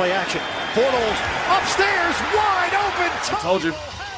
play action. Bortles upstairs, wide open.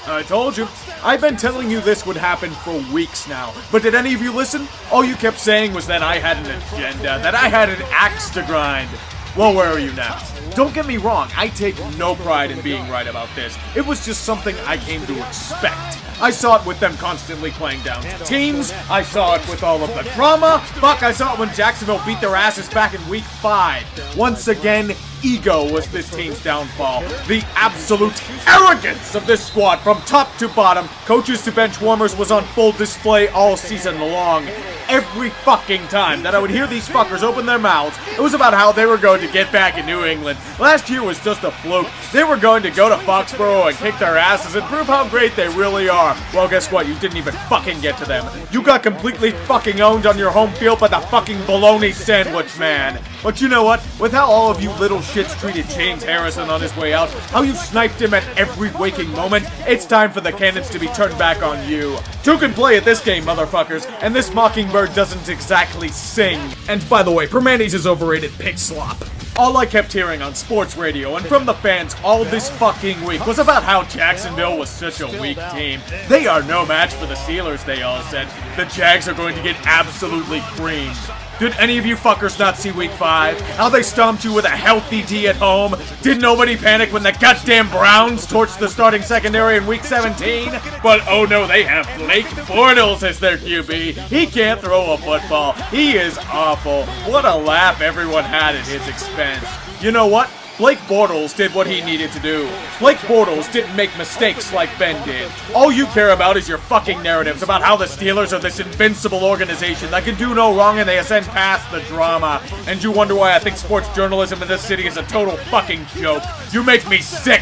I told you. I've been telling you this would happen for weeks now. But did any of you listen? All you kept saying was that I had an agenda, that I had an axe to grind. Well, where are you now? Don't get me wrong, I take no pride in being right about this. It was just something I came to expect. I saw it with them constantly playing down to teams. I saw it with all of the drama. Fuck, I saw it when Jacksonville beat their asses back in week 5. Once again, ego was this team's downfall. The absolute arrogance of this squad from top to bottom, coaches to bench warmers, was on full display all season long. Every fucking time that I would hear these fuckers open their mouths, it was about how they were going to get back in New England. Last year was just a fluke. They were going to go to Foxborough and kick their asses and prove how great they really are. Well, guess what? You didn't even fucking get to them. You got completely fucking owned on your home field by the fucking bologna sandwich man. But you know what? With how all of you little shits treated James Harrison on his way out, how you sniped him at every waking moment, it's time for the cannons to be turned back on you. Two can play at this game, motherfuckers, and this Mockingbird doesn't exactly sing. And by the way, Primanti's is overrated pig slop. All I kept hearing on sports radio and from the fans all this fucking week was about how Jacksonville was such a weak team. They are no match for the Steelers, they all said. The Jags are going to get absolutely creamed. Did any of you fuckers not see week 5? How they stomped you with a healthy D at home? Did nobody panic when the goddamn Browns torched the starting secondary in week 17? But oh no, they have Blake Bortles as their QB. He can't throw a football. He is awful. What a laugh everyone had at his expense. You know what? Blake Bortles did what he needed to do. Blake Bortles didn't make mistakes like Ben did. All you care about is your fucking narratives about how the Steelers are this invincible organization that can do no wrong and they ascend past the drama. And you wonder why I think sports journalism in this city is a total fucking joke. You make me sick!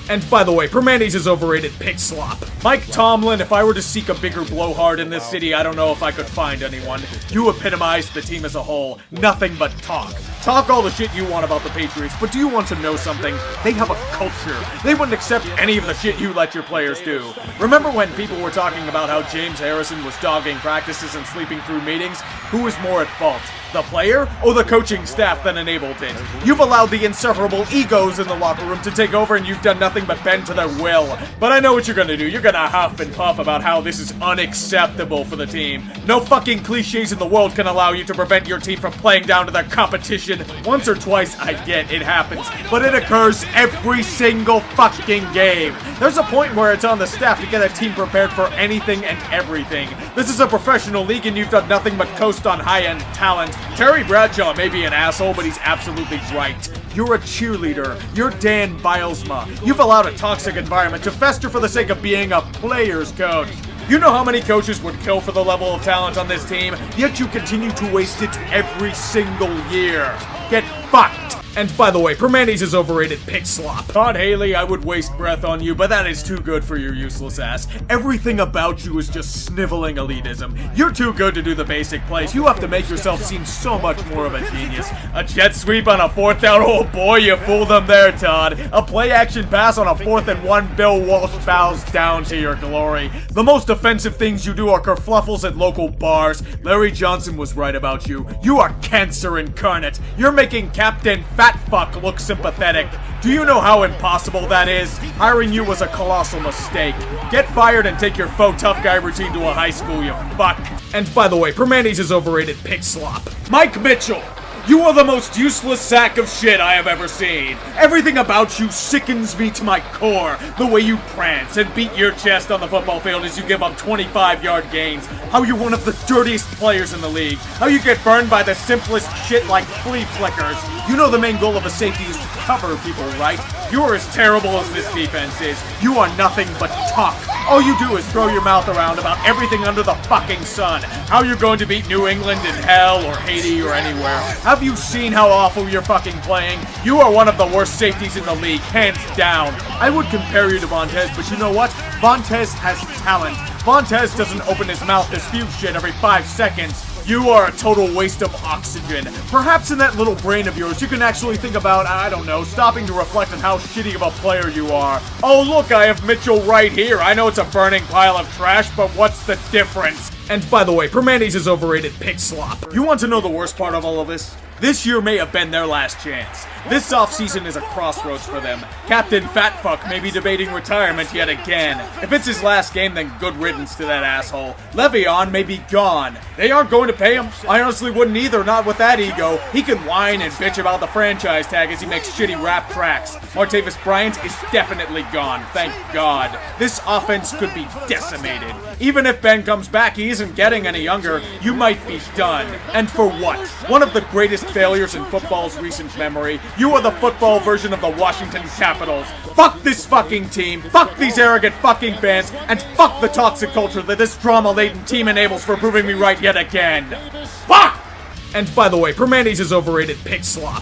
And by the way, Primanti's is overrated pig slop. Mike Tomlin, if I were to seek a bigger blowhard in this city, I don't know if I could find anyone. You epitomized the team as a whole. Nothing but talk. Talk all the shit you want about the Patriots, but do you want to know something? They have a culture. They wouldn't accept any of the shit you let your players do. Remember when people were talking about how James Harrison was dogging practices and sleeping through meetings? Who was more at fault? The player or the coaching staff that enabled it? You've allowed the insufferable egos in the locker room to take over and you've done nothing but bend to their will. But I know what you're gonna do. You're gonna huff and puff about how this is unacceptable for the team. No fucking cliches in the world can allow you to prevent your team from playing down to their competition. Once or twice, I get it happens, but it occurs every single fucking game. There's a point where it's on the staff to get a team prepared for anything and everything. This is a professional league and you've done nothing but coast on high-end talent. Terry Bradshaw may be an asshole, but he's absolutely right. You're a cheerleader. You're Dan Bilesma. You've allowed a toxic environment to fester for the sake of being a player's coach. You know how many coaches would kill for the level of talent on this team, yet you continue to waste it every single year. Get fucked. And by the way, Primanti's is overrated pig slop. Todd Haley, I would waste breath on you, but that is too good for your useless ass. Everything about you is just sniveling elitism. You're too good to do the basic plays. You have to make yourself seem so much more of a genius. A jet sweep on a 4th down, oh boy, you fooled them there, Todd. A play-action pass on a 4th and 1, Bill Walsh bows down to your glory. The most offensive things you do are kerfluffles at local bars. Larry Johnson was right about you. You are cancer incarnate. You're making Captain Fat Fuck look sympathetic. Do you know how impossible that is? Hiring you was a colossal mistake. Get fired and take your faux tough guy routine to a high school, you fuck. And by the way, Primanti's is overrated pig slop. Mike Mitchell! You are the most useless sack of shit I have ever seen. Everything about you sickens me to my core. The way you prance and beat your chest on the football field as you give up 25-yard gains. How you're one of the dirtiest players in the league. How you get burned by the simplest shit like flea flickers. You know the main goal of a safety is to cover people, right? You are as terrible as this defense is. You are nothing but talk. All you do is throw your mouth around about everything under the fucking sun. How you're going to beat New England in hell or Haiti or anywhere. Have you seen how awful you're fucking playing? You are one of the worst safeties in the league, hands down. I would compare you to Vontaze, but you know what? Vontaze has talent. Vontaze doesn't open his mouth to spew shit every 5 seconds. You are a total waste of oxygen. Perhaps in that little brain of yours, you can actually think about, I don't know, stopping to reflect on how shitty of a player you are. Oh look, I have Mitchell right here. I know it's a burning pile of trash, but what's the difference? And by the way, Primanti's is overrated pig slop. You want to know the worst part of all of this? This year may have been their last chance. This offseason is a crossroads for them. Captain Fatfuck may be debating retirement yet again. If it's his last game, then good riddance to that asshole. Le'Veon may be gone. They aren't going to pay him. I honestly wouldn't either, not with that ego. He can whine and bitch about the franchise tag as he makes shitty rap tracks. Martavis Bryant is definitely gone, thank God. This offense could be decimated. Even if Ben comes back, he isn't getting any younger. You might be done. And for what? One of the greatest failures in football's recent memory. You are the football version of the Washington Capitals. Fuck this fucking team, fuck these arrogant fucking fans, and fuck the toxic culture that this drama-laden team enables for proving me right yet again. Fuck! And by the way, Primanti's is overrated pig slop.